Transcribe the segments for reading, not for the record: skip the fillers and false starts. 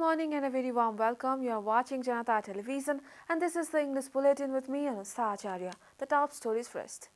morning and a very warm welcome. You are watching JanataTelevision and this is the English Bulletin with me, Anustha Acharya. The top stories first.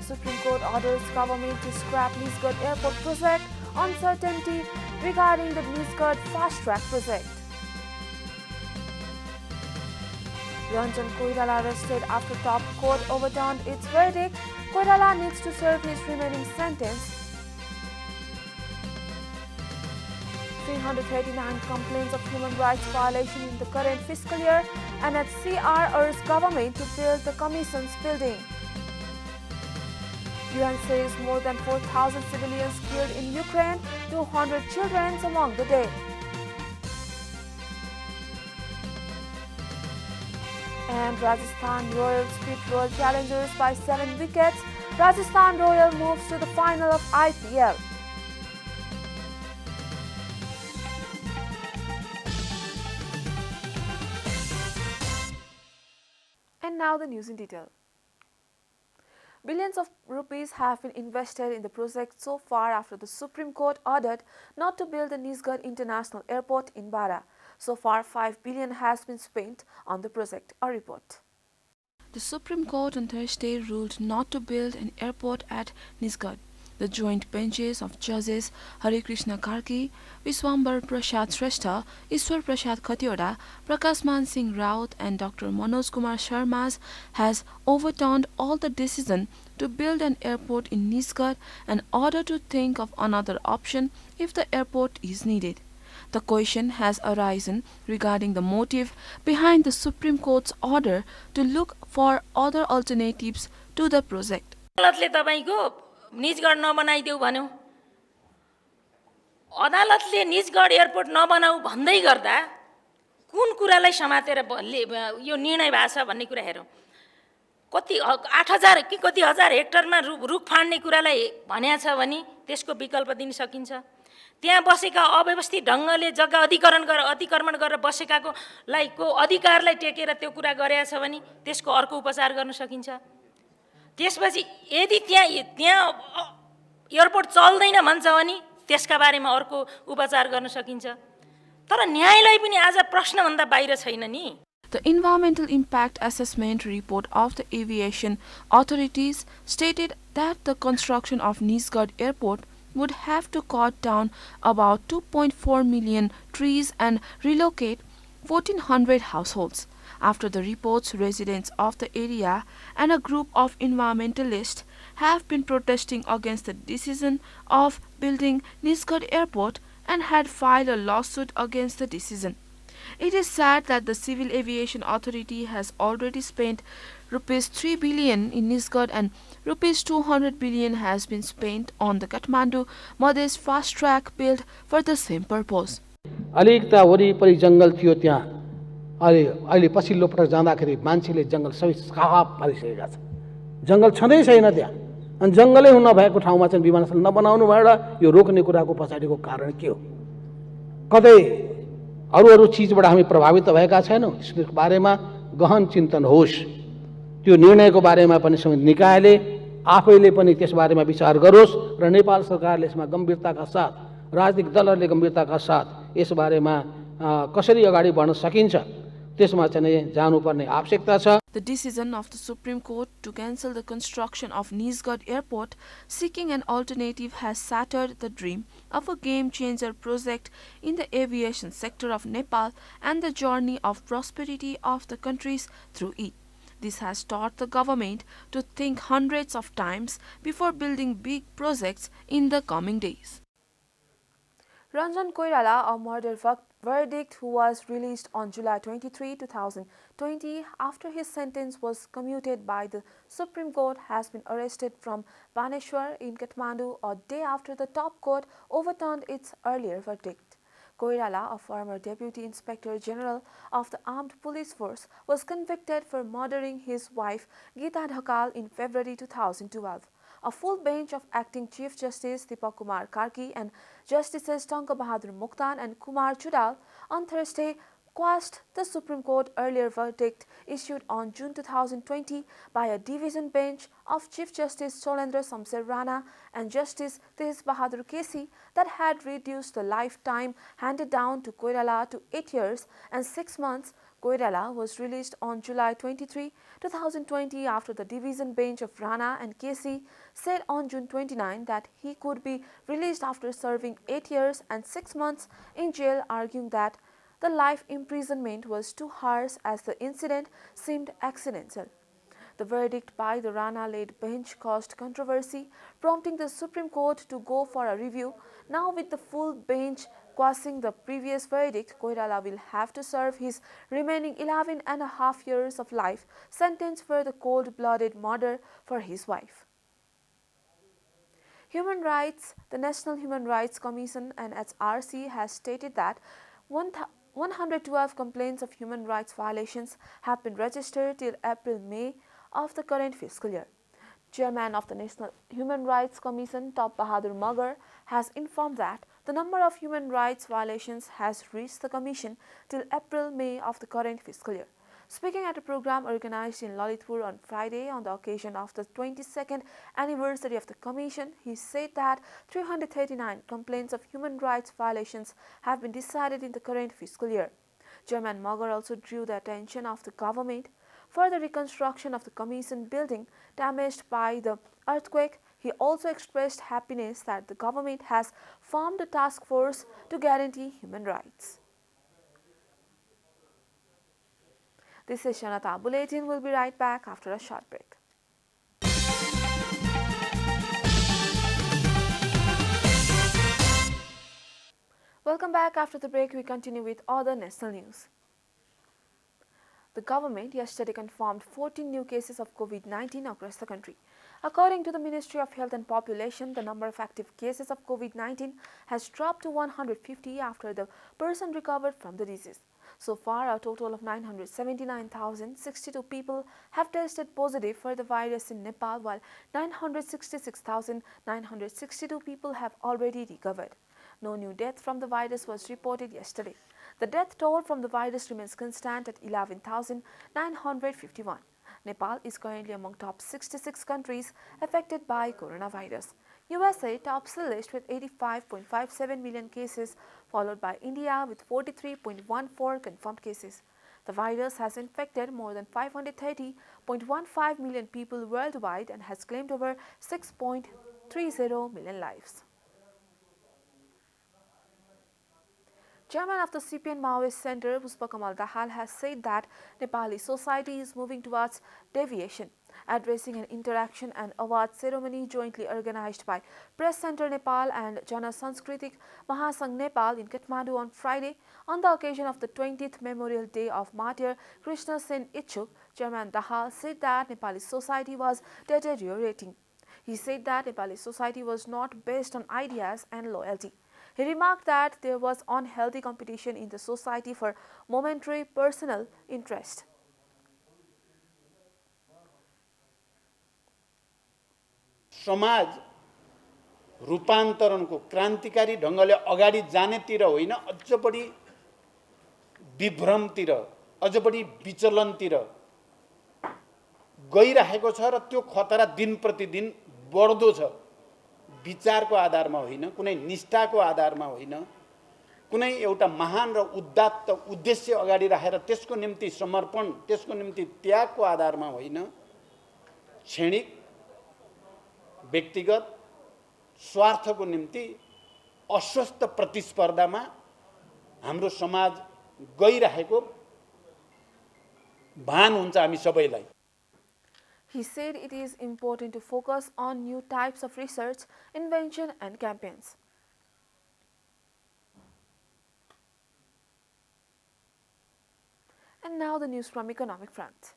Supreme Court orders government to scrap Nisgad Airport project. Uncertainty regarding the Nisgad fast-track project. Ranjan Koirala arrested after top court overturned its verdict. Koirala needs to serve his remaining sentence. 339 complaints of human rights violation in the current fiscal year. NHCR urged government to build the Commission's building. UN says more than 4,000 civilians killed in Ukraine, 200 children among the dead. And Rajasthan Royals beat Royal Challengers by 7 wickets. Rajasthan Royal moves to the final of IPL. And now the news in detail. Billions of rupees have been invested in the project so far after the Supreme Court ordered not to build the Nisgad International Airport in Bara. So far, 5 billion has been spent on the project. A report. The Supreme Court on Thursday ruled not to build an airport at Nisgad. The joint benches of Judges Hare Krishna Karki, Viswambar Prasad Shrestha, Ishwar Prasad Khatioda, Prakash Man Singh Raut and Dr. Manoj Kumar Sharma has overturned all the decision to build an airport in Nisgad and order to think of another option if the airport is needed. The question has arisen regarding the motive behind the Supreme Court's order to look for other alternatives to the project. Nijgadh नबनाइदेऊ भन्यो अदालतले Nijgadh airport नबनाऊ भन्दै गर्दा कुन कुरालाई समातेर यो निर्णय भएको छ भन्ने कुरा हेरौँ कति 8000 कि कति हजार हेक्टरमा रुख फाड्ने कुरालाई भनेको छ भने त्यसको विकल्प दिन सकिन्छ त्यहाँ बसेका अव्यवस्थित ढङ्गले जग्गा अतिक्रमण गरेर बसेकालाई को अधिकारलाई टेकेर त्यो कुरा गरेको छ भने त्यसको अर्को उपचार गर्न सकिन्छ त्यसपछि यदि त्यहाँ एयरपोर्ट चल्दैन भन्छ भने त्यसका बारेमा अर्को उपचार गर्न सकिन्छ तर न्यायालय पनि आज प्रश्नभन्दा बाहिर छैन नि. The environmental impact assessment report of the aviation authorities stated that the construction of Nisgad Airport would have to cut down about 2.4 million trees and relocate 1,400 households. After the reports, residents of the area and a group of environmentalists have been protesting against the decision of building Nisgad Airport and had filed a lawsuit against the decision. It is sad that the Civil Aviation Authority has already spent rupees 3 billion in Nisgad and rupees 200 billion has been spent on the Kathmandu Madhesh fast track built for the same purpose. अलिकता वरिपरि जंगल थियो त्यहाँ अहिले पछिल्लो पटक जाँदाखेरि मान्छेले जंगल सबै साफ पारिसकेका छन् जंगल छँदै छैन त्यहाँ अनि जंगलै हुन नभएको ठाउँमा चाहिँ विमानस्थल नबनाउनु भएर यो रोक्ने कुराको पछाडिको कारण के हो कतै अरू चीजबाट हामी प्रभावित भएका छैनौं यसको बारेमा गहन चिन्तन होस् त्यो निर्णयको बारेमा पनि संसदीय निकायले आफैले पनि त्यस बारेमा विचार गरोस् र नेपाल सरकारले यसमा गम्भीरताका साथ राजनीतिक दलहरूले गम्भीरताका साथ यस बारेमा कसरी अगाडि बढ्न सकिन्छ त्यसमा चाहिँ जानुपर्ने आवश्यकता छ. The decision of the Supreme Court to cancel the construction of Nisgad Airport, seeking an alternative, has shattered the dream of a game-changer project in the aviation sector of Nepal and the journey of prosperity of the countries through it. This has taught the government to think hundreds of times before building big projects in the coming days. Ranjan Koirala, a murder verdict who was released on July 23, 2020 after his sentence was commuted by the Supreme Court, has been arrested from Baneshwar in Kathmandu a day after the top court overturned its earlier verdict. Koirala, a former Deputy Inspector General of the Armed Police Force, was convicted for murdering his wife Geeta Dhakal in February 2012. A full bench of acting Chief Justice Deepak Kumar Karki and Justices Tanka Bahadur Mukhtan and Kumar Chudal on Thursday quashed the Supreme Court earlier verdict issued on June 2020 by a division bench of Chief Justice Cholendra Samser Rana and Justice Tej Bahadur Kesi that had reduced the lifetime handed down to Koirala to 8 years and 6 months. Koirala was released on July 23, 2020 after the division bench of Rana and Kesi said on June 29 that he could be released after serving 8 years and 6 months in jail, arguing that the life imprisonment was too harsh as the incident seemed accidental. The verdict by the Rana-led bench caused controversy, prompting the Supreme Court to go for a review. Now, with the full bench quashing the previous verdict, Koirala will have to serve his remaining 11 and a half years of life sentence for the cold-blooded murder for his wife. Human Rights, the National Human Rights Commission (NHRC) has stated that 112 complaints of human rights violations have been registered till April-May of the current fiscal year. Chairman of the National Human Rights Commission, Top Bahadur Magar, has informed that the number of human rights violations has reached the Commission till April-May of the current fiscal year. Speaking at a program organized in Lalitpur on Friday on the occasion of the 22nd anniversary of the Commission, he said that 339 complaints of human rights violations have been decided in the current fiscal year. Chairman Magar also drew the attention of the government for the reconstruction of the Commission building damaged by the earthquake. He also expressed happiness that the government has formed a task force to guarantee human rights. This is Janata Bulletin. We'll be right back after a short break. Welcome back. After the break, we continue with other national news. The government yesterday confirmed 14 new cases of COVID-19 across the country. According to the Ministry of Health and Population, the number of active cases of COVID-19 has dropped to 150 after the person recovered from the disease. So far, a total of 979,062 people have tested positive for the virus in Nepal, while 966,962 people have already recovered. No new death from the virus was reported yesterday. The death toll from the virus remains constant at 11,951. Nepal is currently among top 66 countries affected by coronavirus. USA tops the list with 85.57 million cases, followed by India with 43.14 confirmed cases. The virus has infected more than 530.15 million people worldwide and has claimed over 6.30 million lives. Chairman of the CPN Maoist Center, Pushpakamal Dahal, has said that Nepali society is moving towards deviation. Addressing an interaction and award ceremony jointly organized by Press Center Nepal and Jana Sanskritik Mahasangh Nepal in Kathmandu on Friday, on the occasion of the 20th Memorial Day of Martyr Krishna Sen Ichuk, Chairman Dahal said that Nepali society was deteriorating. He said that Nepali society was not based on ideas and loyalty. He remarked that there was unhealthy competition in the society for momentary personal interest. समाज रूपान्तरणको क्रान्तिकारी ढङ्गले अगाडि जानेतिर होइन, अझ बढी विभ्रमतिर, अझ बढी विचलनतिर गइरहेको छ र त्यो खतरा दिन प्रतिदिन बढ्दो छ। विचारको आधारमा होइन, कुनै निष्ठाको आधारमा होइन, कुनै एउटा महान र उदात्त उद्देश्य अगाडि राखेर त्यसको निम्ति समर्पण, त्यसको निम्ति त्यागको आधारमा होइन, क्षणिक व्यक्तिगत स्वार्थको निम्ति अस्वस्थ प्रतिस्पर्धामा हाम्रो समाज गइरहेको भान हुन्छ हामी सबैलाई। He said it is important to focus on new types of research, invention and campaigns. And now the news from economic front.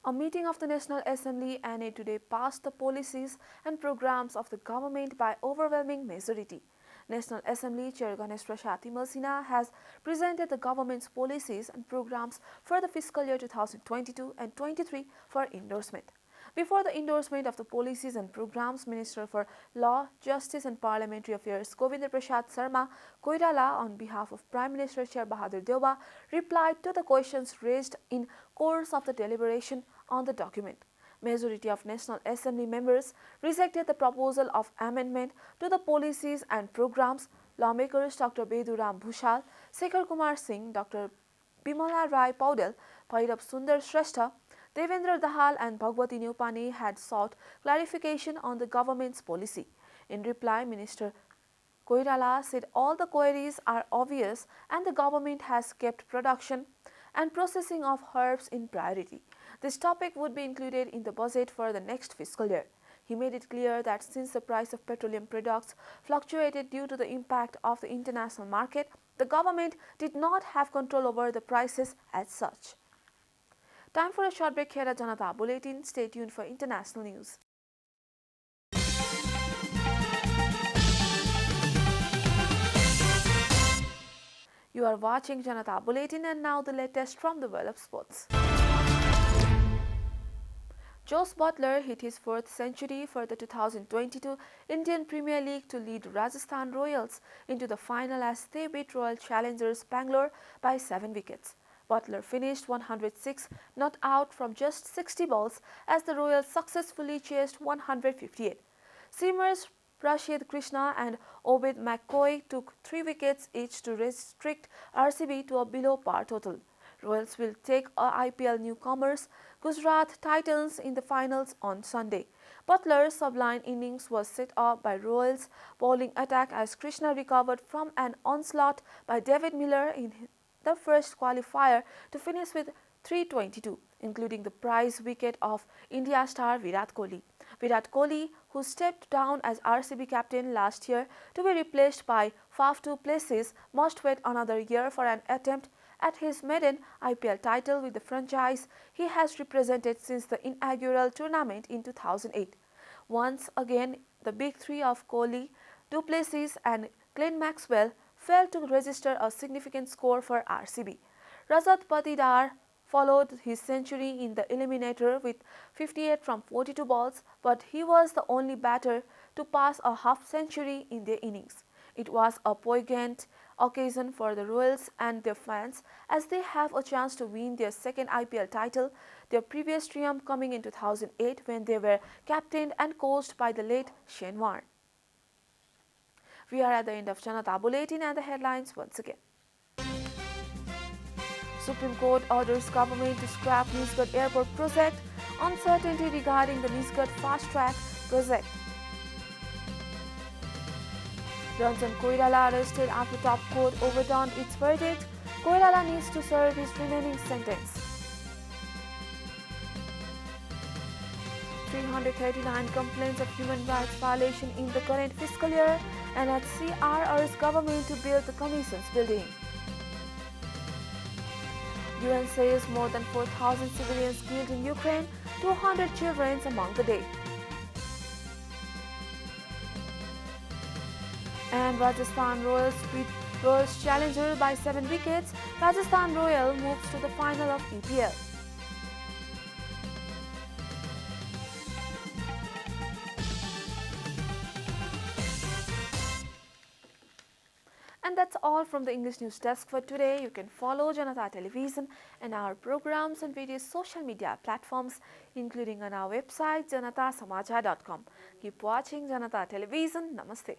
A meeting of the National Assembly NA today passed the policies and programs of the government by overwhelming majority. National Assembly Chair Ganesh Prasad Timalsina has presented the government's policies and programs for the fiscal year 2022 and 23 for endorsement. Before the endorsement of the policies and programs, Minister for Law, Justice and Parliamentary Affairs Govinder Prasad Sharma Koirala, on behalf of Prime Minister Sher Bahadur Deuba, replied to the questions raised in course of the deliberation on the document. Majority of National Assembly members rejected the proposal of amendment to the policies and programs. Lawmakers Dr. Beduram Bhushal, Shekhar Kumar Singh, Dr. Bimala Rai Paudel, Bhairav Sundar Shrestha, Devendra Dahal and Bhagwati Neupane had sought clarification on the government's policy. In reply, Minister Koirala said all the queries are obvious and the government has kept production and processing of herbs in priority. This topic would be included in the budget for the next fiscal year. He made it clear that since the price of petroleum products fluctuated due to the impact of the international market, the government did not have control over the prices as such. Time for a short break here at Janata Bulletin. Stay tuned for international news. You are watching Janata Bulletin, and now the latest from the world of sports. Jos Buttler hit his fourth century for the 2022 Indian Premier League to lead Rajasthan Royals into the final as they beat Royal Challengers Bangalore by 7 wickets. Buttler finished 106 not out from just 60 balls as the Royals successfully chased 158. Seamers Rashid Krishna and Obed McCoy took 3 wickets each to restrict RCB to a below par total. Royals will take IPL newcomers Gujarat Titans in the finals on Sunday. Butler's sublime innings was set up by Royals' bowling attack as Krishna recovered from an onslaught by David Miller in the first qualifier to finish with 322, including the prize wicket of India star Virat Kohli. Virat Kohli, who stepped down as RCB captain last year to be replaced by Faf du Plessis, must wait another year for an attempt at his maiden IPL title with the franchise he has represented since the inaugural tournament in 2008. Once again, the big three of Kohli, du Plessis and Glenn Maxwell failed to register a significant score for RCB. Rajat Patidar followed his century in the eliminator with 58 from 42 balls, but he was the only batter to pass a half-century in their innings. It was a poignant occasion for the Royals and their fans as they have a chance to win their second IPL title, their previous triumph coming in 2008 when they were captained and coached by the late Shane Warne. We are at the end of Janata Bulletin and the headlines once again. Supreme Court orders government to scrap Nisgat Airport project, uncertainty regarding the Nisgat fast track project. Ranjan Koirala arrested after top court overturned its verdict. Koirala needs to serve his remaining sentence. 339 complaints of human rights violation in the current fiscal year. NHCR urged government to build the Commission's building. UN says more than 4,000 civilians killed in Ukraine, 200 children among the dead. And Rajasthan Royals beat Royals Challenger by 7 wickets. Rajasthan Royal moves to the final of EPL. And that's all from the English News Desk for today. You can follow Janata Television and our programs on various social media platforms, including on our website janatasamachar.com. Keep watching Janata Television. Namaste.